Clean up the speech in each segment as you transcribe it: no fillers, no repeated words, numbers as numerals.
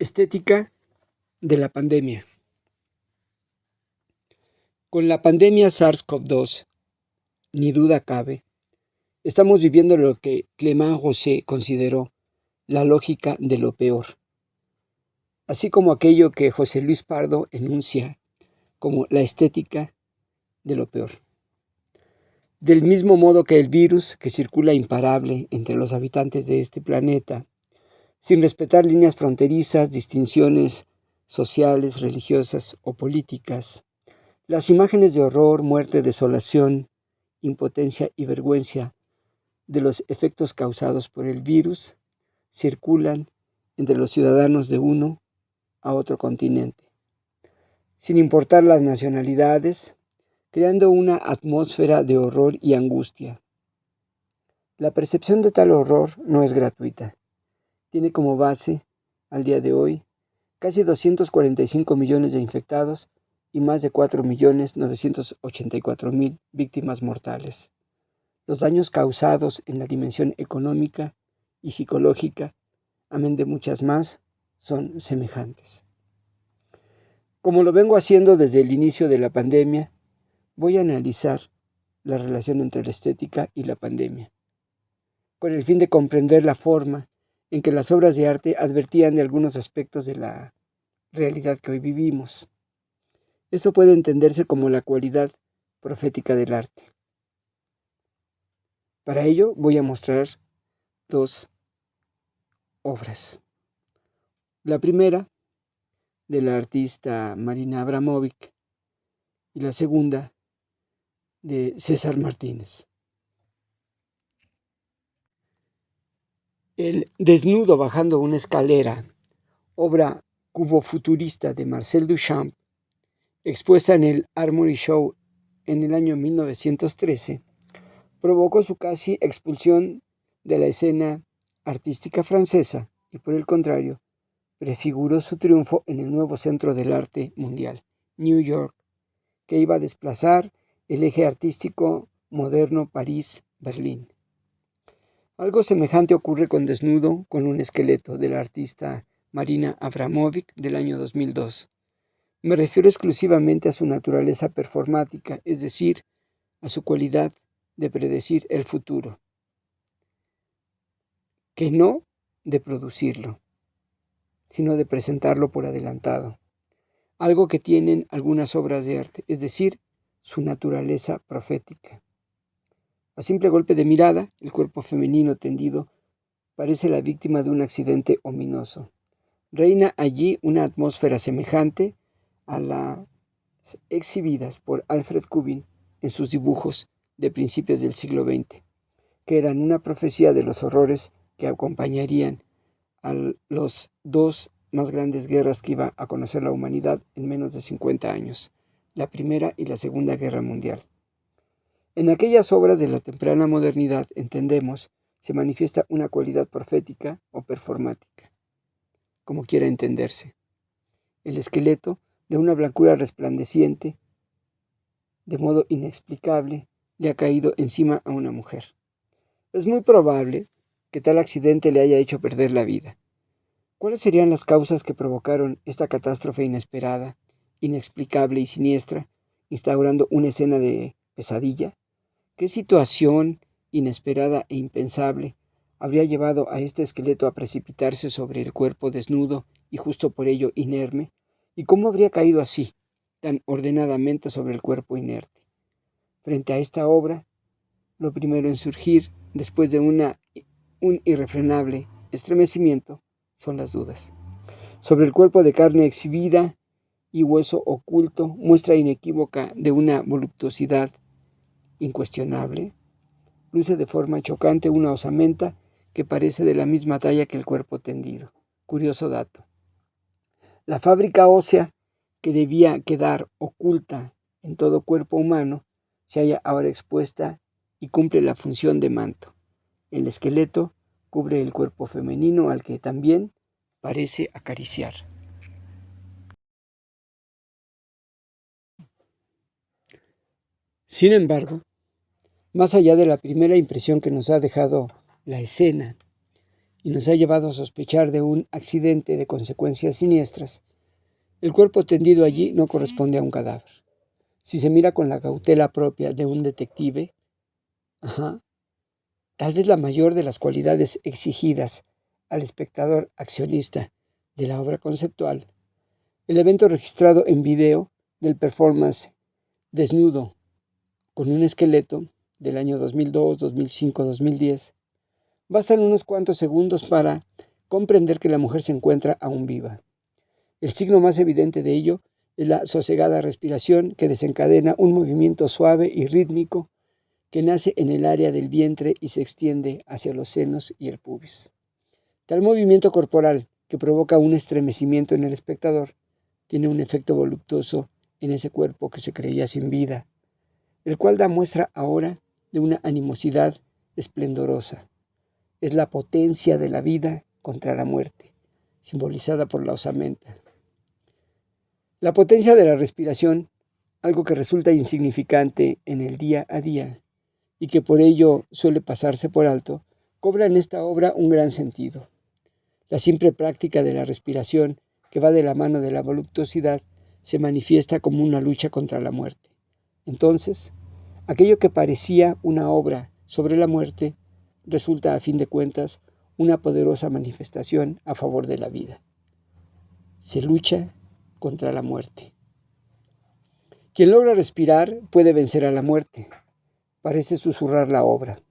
Estética de la pandemia. Con la pandemia SARS-CoV-2, ni duda cabe, estamos viviendo lo que Clément Rosset consideró la lógica de lo peor, así como aquello que José Luis Pardo enuncia como la estética de lo peor. Del mismo modo que el virus que circula imparable entre los habitantes de este planeta, sin respetar líneas fronterizas, distinciones sociales, religiosas o políticas, las imágenes de horror, muerte, desolación, impotencia y vergüenza de los efectos causados por el virus circulan entre los ciudadanos de uno a otro continente, sin importar las nacionalidades, creando una atmósfera de horror y angustia. La percepción de tal horror no es gratuita. Tiene como base, al día de hoy, casi 245 millones de infectados y más de 4.984.000 víctimas mortales. Los daños causados en la dimensión económica y psicológica, amén de muchas más, son semejantes. Como lo vengo haciendo desde el inicio de la pandemia, voy a analizar la relación entre la estética y la pandemia, con el fin de comprender la forma en que las obras de arte advertían de algunos aspectos de la realidad que hoy vivimos. Esto puede entenderse como la cualidad profética del arte. Para ello voy a mostrar dos obras. La primera, de la artista Marina Abramovic, y la segunda, de César Martínez. El desnudo bajando una escalera, obra cubofuturista de Marcel Duchamp, expuesta en el Armory Show en el año 1913, provocó su casi expulsión de la escena artística francesa y, por el contrario, prefiguró su triunfo en el nuevo centro del arte mundial, New York, que iba a desplazar el eje artístico moderno París-Berlín. Algo semejante ocurre con Desnudo con un esqueleto, de la artista Marina Abramovic del año 2002. Me refiero exclusivamente a su naturaleza performática, es decir, a su cualidad de predecir el futuro, que no de producirlo, sino de presentarlo por adelantado. Algo que tienen algunas obras de arte, es decir, su naturaleza profética. A simple golpe de mirada, el cuerpo femenino tendido parece la víctima de un accidente ominoso. Reina allí una atmósfera semejante a las exhibidas por Alfred Kubin en sus dibujos de principios del siglo XX, que eran una profecía de los horrores que acompañarían a los dos más grandes guerras que iba a conocer la humanidad en menos de 50 años, la Primera y la Segunda Guerra Mundial. En aquellas obras de la temprana modernidad, entendemos, se manifiesta una cualidad profética o performática, como quiera entenderse. El esqueleto, de una blancura resplandeciente, de modo inexplicable, le ha caído encima a una mujer. Es muy probable que tal accidente le haya hecho perder la vida. ¿Cuáles serían las causas que provocaron esta catástrofe inesperada, inexplicable y siniestra, instaurando una escena de pesadilla? ¿Qué situación inesperada e impensable habría llevado a este esqueleto a precipitarse sobre el cuerpo desnudo y justo por ello inerme? ¿Y cómo habría caído así, tan ordenadamente sobre el cuerpo inerte? Frente a esta obra, lo primero en surgir, después de un irrefrenable estremecimiento, son las dudas. Sobre el cuerpo de carne exhibida y hueso oculto, muestra inequívoca de una voluptuosidad incuestionable, luce de forma chocante una osamenta que parece de la misma talla que el cuerpo tendido. Curioso dato. La fábrica ósea que debía quedar oculta en todo cuerpo humano se halla ahora expuesta y cumple la función de manto. El esqueleto cubre el cuerpo femenino al que también parece acariciar. Sin embargo, más allá de la primera impresión que nos ha dejado la escena y nos ha llevado a sospechar de un accidente de consecuencias siniestras, el cuerpo tendido allí no corresponde a un cadáver. Si se mira con la cautela propia de un detective, tal vez la mayor de las cualidades exigidas al espectador accionista de la obra conceptual, el evento registrado en video del performance Desnudo con un esqueleto del año 2002, 2005, 2010, bastan unos cuantos segundos para comprender que la mujer se encuentra aún viva. El signo más evidente de ello es la sosegada respiración que desencadena un movimiento suave y rítmico que nace en el área del vientre y se extiende hacia los senos y el pubis. Tal movimiento corporal, que provoca un estremecimiento en el espectador, tiene un efecto voluptuoso en ese cuerpo que se creía sin vida, el cual da muestra ahora de una animosidad esplendorosa. Es la potencia de la vida contra la muerte, simbolizada por la osamenta. La potencia de la respiración, algo que resulta insignificante en el día a día y que por ello suele pasarse por alto, cobra en esta obra un gran sentido. La simple práctica de la respiración, que va de la mano de la voluptuosidad, se manifiesta como una lucha contra la muerte. Entonces, aquello que parecía una obra sobre la muerte resulta, a fin de cuentas, una poderosa manifestación a favor de la vida. Se lucha contra la muerte. Quien logra respirar puede vencer a la muerte, parece susurrar la obra.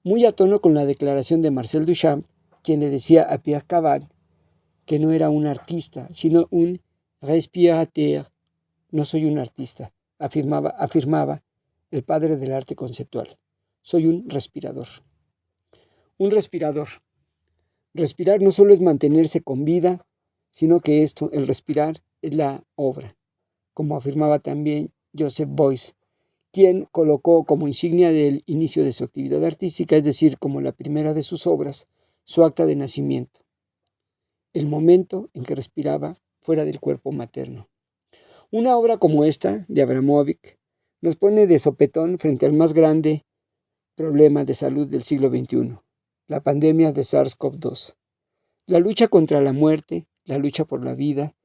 Muy a tono con la declaración de Marcel Duchamp, quien le decía a Pierre Cavant que no era un artista, sino un respirateur. No soy un artista, afirmaba el padre del arte conceptual. Soy un respirador. Un respirador. Respirar no solo es mantenerse con vida, sino que esto, el respirar, es la obra, como afirmaba también Joseph Beuys, quien colocó como insignia del inicio de su actividad artística, es decir, como la primera de sus obras, su acta de nacimiento, el momento en que respiraba fuera del cuerpo materno. Una obra como esta, de Abramovic, nos pone de sopetón frente al más grande problema de salud del siglo XXI, la pandemia de SARS-CoV-2. La lucha contra la muerte, la lucha por la vida,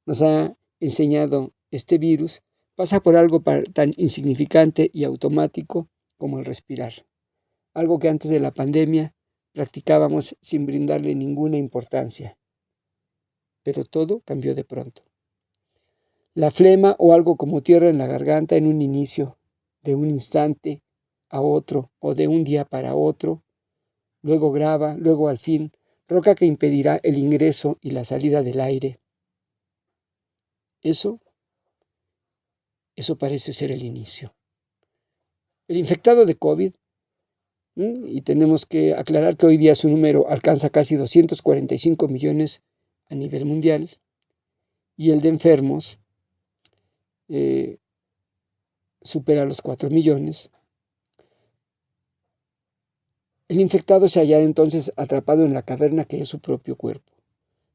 nos ha enseñado este virus, pasa por algo tan insignificante y automático como el respirar, algo que antes de la pandemia practicábamos sin brindarle ninguna importancia. Pero todo cambió de pronto. La flema o algo como tierra en la garganta en un inicio, de un instante a otro o de un día para otro, luego grava, luego al fin, roca que impedirá el ingreso y la salida del aire. Eso parece ser el inicio. El infectado de COVID, y tenemos que aclarar que hoy día su número alcanza casi 245 millones a nivel mundial, y el de enfermos supera los 4 millones. El infectado se hallará entonces atrapado en la caverna que es su propio cuerpo,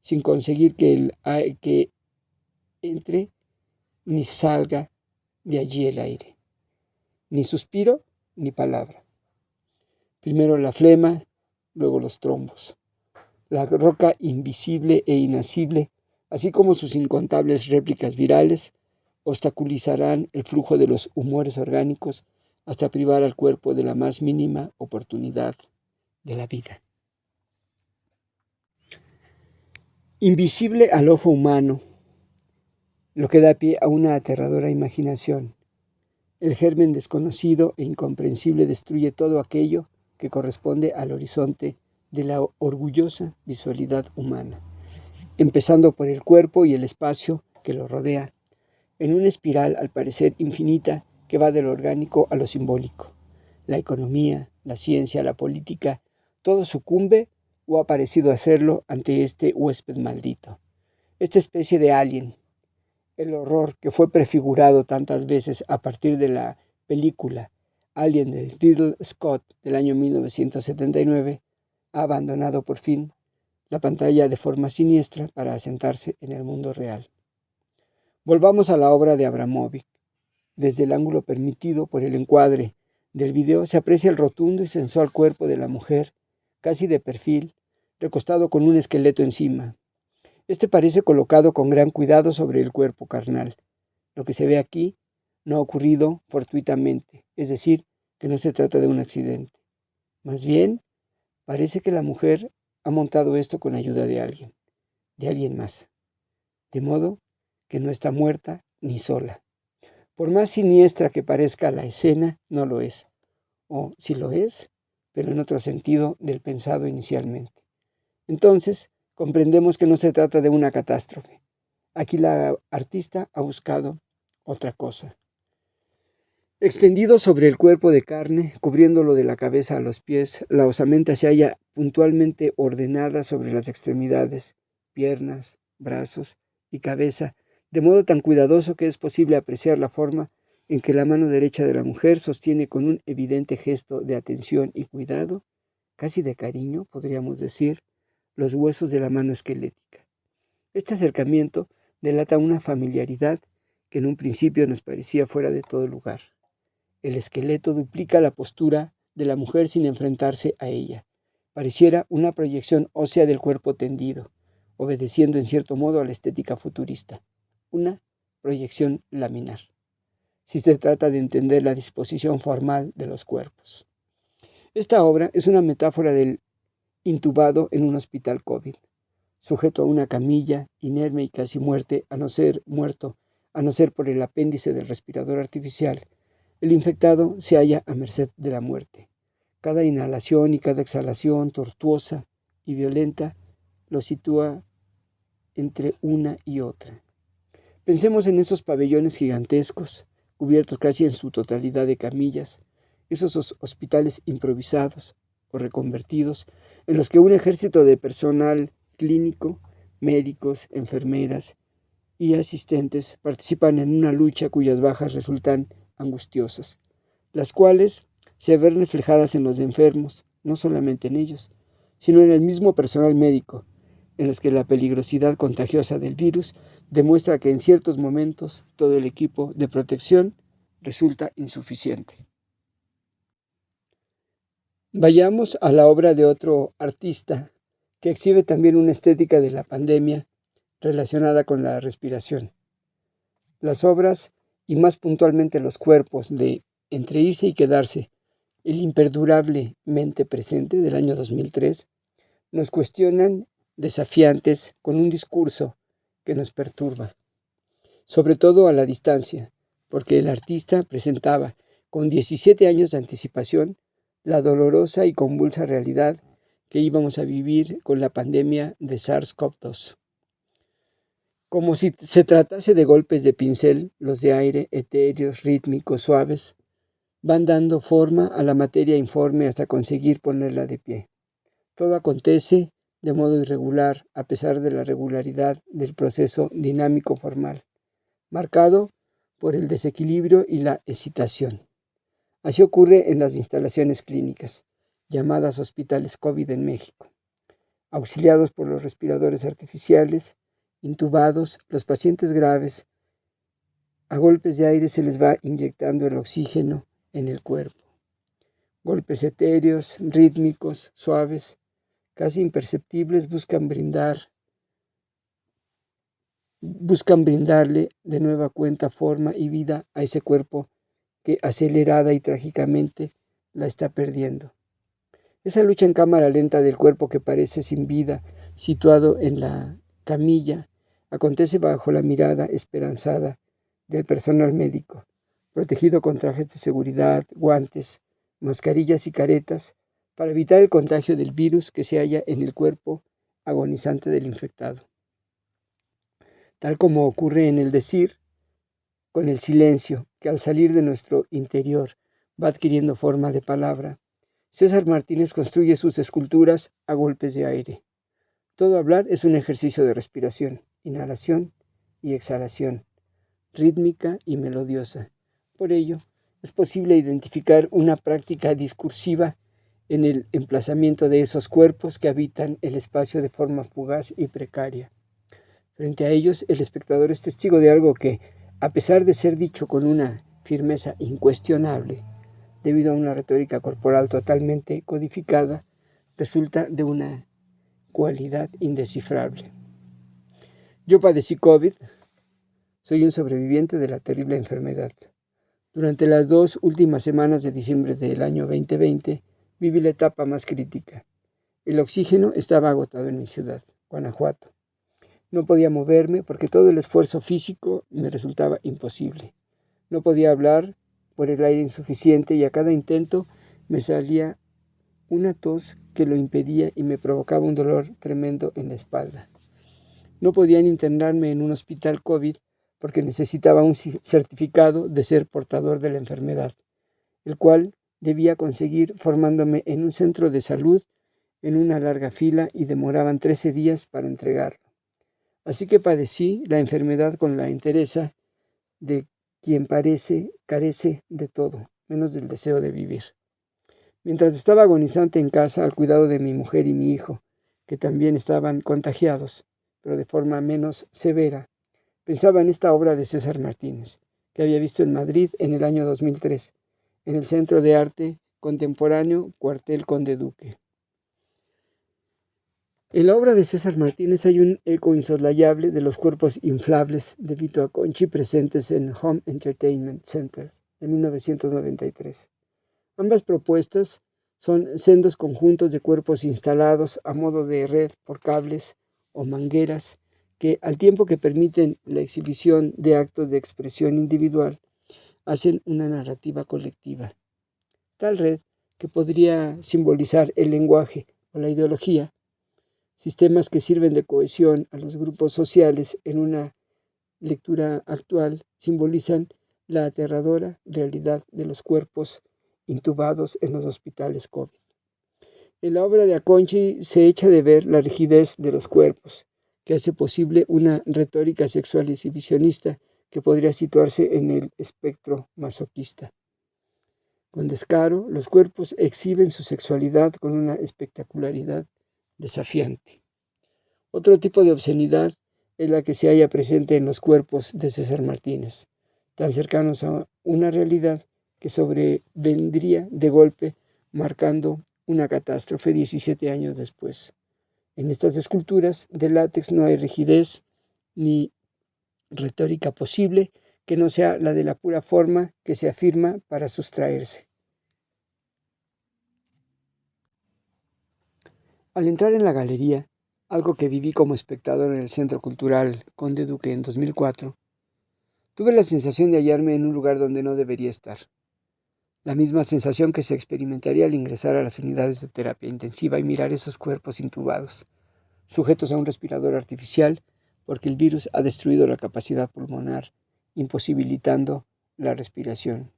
sin conseguir que entre ni salga de allí el aire, ni suspiro ni palabra. Primero la flema, luego los trombos, la roca invisible e inasible, así como sus incontables réplicas virales, obstaculizarán el flujo de los humores orgánicos hasta privar al cuerpo de la más mínima oportunidad de la vida. Invisible al ojo humano, lo que da pie a una aterradora imaginación. El germen desconocido e incomprensible destruye todo aquello que corresponde al horizonte de la orgullosa visualidad humana, empezando por el cuerpo y el espacio que lo rodea, en una espiral al parecer infinita que va de lo orgánico a lo simbólico. La economía, la ciencia, la política, todo sucumbe o ha parecido hacerlo ante este huésped maldito, esta especie de alien. El horror que fue prefigurado tantas veces a partir de la película Alien de Ridley Scott del año 1979 ha abandonado por fin la pantalla de forma siniestra para asentarse en el mundo real. Volvamos a la obra de Abramovic. Desde el ángulo permitido por el encuadre del video se aprecia el rotundo y sensual cuerpo de la mujer, casi de perfil, recostado con un esqueleto encima. Este parece colocado con gran cuidado sobre el cuerpo carnal. Lo que se ve aquí no ha ocurrido fortuitamente, es decir, que no se trata de un accidente. Más bien, parece que la mujer ha montado esto con ayuda de alguien más, de modo que no está muerta ni sola. Por más siniestra que parezca la escena, no lo es, o sí lo es, pero en otro sentido del pensado inicialmente. Entonces, comprendemos que no se trata de una catástrofe. Aquí la artista ha buscado otra cosa. Extendido sobre el cuerpo de carne, cubriéndolo de la cabeza a los pies, la osamenta se halla puntualmente ordenada sobre las extremidades, piernas, brazos y cabeza, de modo tan cuidadoso que es posible apreciar la forma en que la mano derecha de la mujer sostiene con un evidente gesto de atención y cuidado, casi de cariño, podríamos decir, los huesos de la mano esquelética. Este acercamiento delata una familiaridad que en un principio nos parecía fuera de todo lugar. El esqueleto duplica la postura de la mujer sin enfrentarse a ella. Pareciera una proyección ósea del cuerpo tendido, obedeciendo en cierto modo a la estética futurista. Una proyección laminar, si se trata de entender la disposición formal de los cuerpos. Esta obra es una metáfora del intubado en un hospital COVID, sujeto a una camilla, inerme y casi muerto, a no ser por el apéndice del respirador artificial. El infectado se halla a merced de la muerte. Cada inhalación y cada exhalación tortuosa y violenta lo sitúa entre una y otra. Pensemos en esos pabellones gigantescos, cubiertos casi en su totalidad de camillas, esos hospitales improvisados o reconvertidos, en los que un ejército de personal clínico, médicos, enfermeras y asistentes participan en una lucha cuyas bajas resultan angustiosas, las cuales se ven reflejadas en los enfermos, no solamente en ellos, sino en el mismo personal médico, en los que la peligrosidad contagiosa del virus demuestra que en ciertos momentos todo el equipo de protección resulta insuficiente. Vayamos a la obra de otro artista que exhibe también una estética de la pandemia relacionada con la respiración. Las obras, y más puntualmente los cuerpos de Entre irse y quedarse, el imperdurablemente presente del año 2003, nos cuestionan desafiantes con un discurso que nos perturba, sobre todo a la distancia, porque el artista presentaba con 17 años de anticipación la dolorosa y convulsa realidad que íbamos a vivir con la pandemia de SARS-CoV-2. Como si se tratase de golpes de pincel, los de aire, etéreos, rítmicos, suaves, van dando forma a la materia informe hasta conseguir ponerla de pie. Todo acontece de modo irregular, a pesar de la regularidad del proceso dinámico formal, marcado por el desequilibrio y la excitación. Así ocurre en las instalaciones clínicas, llamadas hospitales COVID en México. Auxiliados por los respiradores artificiales, intubados, los pacientes graves, a golpes de aire se les va inyectando el oxígeno en el cuerpo. Golpes etéreos, rítmicos, suaves, casi imperceptibles, buscan brindarle de nueva cuenta forma y vida a ese cuerpo que acelerada y trágicamente la está perdiendo. Esa lucha en cámara lenta del cuerpo que parece sin vida, situado en la camilla, acontece bajo la mirada esperanzada del personal médico, protegido con trajes de seguridad, guantes, mascarillas y caretas, para evitar el contagio del virus que se halla en el cuerpo agonizante del infectado. Tal como ocurre en el decir, con el silencio, que al salir de nuestro interior va adquiriendo forma de palabra, César Martínez construye sus esculturas a golpes de aire. Todo hablar es un ejercicio de respiración, inhalación y exhalación, rítmica y melodiosa. Por ello, es posible identificar una práctica discursiva en el emplazamiento de esos cuerpos que habitan el espacio de forma fugaz y precaria. Frente a ellos, el espectador es testigo de algo que, a pesar de ser dicho con una firmeza incuestionable, debido a una retórica corporal totalmente codificada, resulta de una cualidad indescifrable. Yo padecí COVID, soy un sobreviviente de la terrible enfermedad. Durante las 2 últimas semanas de diciembre del año 2020, viví la etapa más crítica. El oxígeno estaba agotado en mi ciudad, Guanajuato. No podía moverme porque todo el esfuerzo físico me resultaba imposible. No podía hablar por el aire insuficiente y a cada intento me salía una tos que lo impedía y me provocaba un dolor tremendo en la espalda. No podían internarme en un hospital COVID porque necesitaba un certificado de ser portador de la enfermedad, el cual debía conseguir formándome en un centro de salud en una larga fila y demoraban 13 días para entregarlo. Así que padecí la enfermedad con la entereza de quien carece de todo, menos del deseo de vivir. Mientras estaba agonizante en casa al cuidado de mi mujer y mi hijo, que también estaban contagiados, pero de forma menos severa, pensaba en esta obra de César Martínez, que había visto en Madrid en el año 2003, en el Centro de Arte Contemporáneo Cuartel Conde Duque. En la obra de César Martínez hay un eco insoslayable de los cuerpos inflables de Vito Acconci presentes en Home Entertainment Center de 1993. Ambas propuestas son sendos conjuntos de cuerpos instalados a modo de red por cables o mangueras que, al tiempo que permiten la exhibición de actos de expresión individual, hacen una narrativa colectiva. Tal red, que podría simbolizar el lenguaje o la ideología, sistemas que sirven de cohesión a los grupos sociales en una lectura actual, simbolizan la aterradora realidad de los cuerpos intubados en los hospitales COVID. En la obra de Acconci se echa de ver la rigidez de los cuerpos, que hace posible una retórica sexual exhibicionista que podría situarse en el espectro masoquista. Con descaro, los cuerpos exhiben su sexualidad con una espectacularidad desafiante. Otro tipo de obscenidad es la que se halla presente en los cuerpos de César Martínez, tan cercanos a una realidad que sobrevendría de golpe, marcando una catástrofe 17 años después. En estas esculturas de látex no hay rigidez ni retórica posible que no sea la de la pura forma que se afirma para sustraerse. Al entrar en la galería, algo que viví como espectador en el Centro Cultural Conde Duque en 2004, tuve la sensación de hallarme en un lugar donde no debería estar. La misma sensación que se experimentaría al ingresar a las unidades de terapia intensiva y mirar esos cuerpos intubados, sujetos a un respirador artificial porque el virus ha destruido la capacidad pulmonar, imposibilitando la respiración.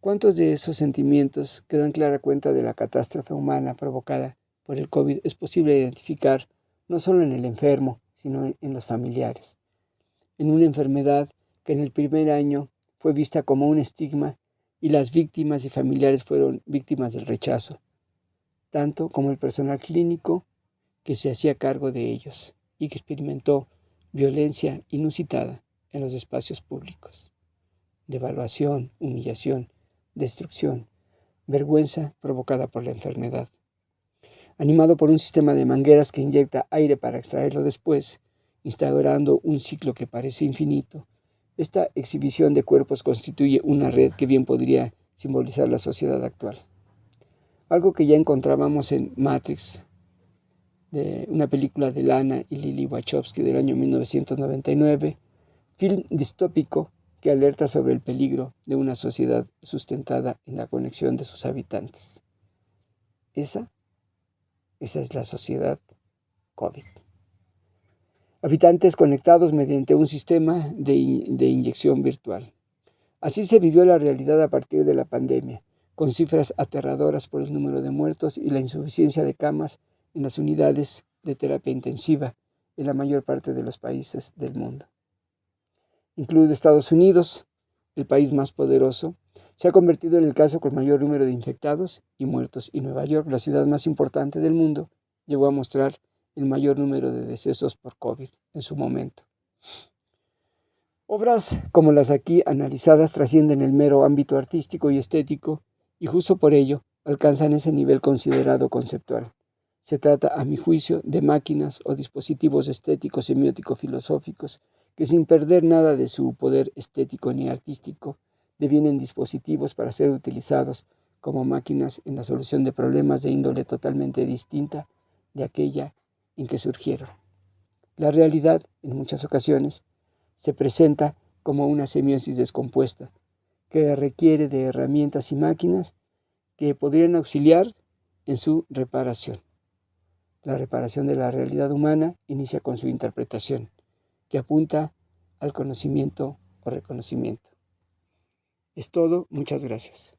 ¿Cuántos de esos sentimientos que dan clara cuenta de la catástrofe humana provocada por el COVID es posible identificar no solo en el enfermo, sino en los familiares? En una enfermedad que en el primer año fue vista como un estigma y las víctimas y familiares fueron víctimas del rechazo, tanto como el personal clínico que se hacía cargo de ellos y que experimentó violencia inusitada en los espacios públicos. Devaluación, humillación, destrucción, vergüenza provocada por la enfermedad. Animado por un sistema de mangueras que inyecta aire para extraerlo después, instaurando un ciclo que parece infinito, esta exhibición de cuerpos constituye una red que bien podría simbolizar la sociedad actual. Algo que ya encontrábamos en Matrix, de una película de Lana y Lily Wachowski del año 1999, film distópico que alerta sobre el peligro de una sociedad sustentada en la conexión de sus habitantes. Esa es la sociedad COVID. Habitantes conectados mediante un sistema de inyección virtual. Así se vivió la realidad a partir de la pandemia, con cifras aterradoras por el número de muertos y la insuficiencia de camas en las unidades de terapia intensiva en la mayor parte de los países del mundo. Incluido Estados Unidos, el país más poderoso, se ha convertido en el caso con mayor número de infectados y muertos, y Nueva York, la ciudad más importante del mundo, llegó a mostrar el mayor número de decesos por COVID en su momento. Obras como las aquí analizadas trascienden el mero ámbito artístico y estético y justo por ello alcanzan ese nivel considerado conceptual. Se trata, a mi juicio, de máquinas o dispositivos estéticos semiótico-filosóficos que, sin perder nada de su poder estético ni artístico, devienen dispositivos para ser utilizados como máquinas en la solución de problemas de índole totalmente distinta de aquella en que surgieron. La realidad, en muchas ocasiones, se presenta como una semiosis descompuesta, que requiere de herramientas y máquinas que podrían auxiliar en su reparación. La reparación de la realidad humana inicia con su interpretación, que apunta al conocimiento o reconocimiento. Es todo, muchas gracias.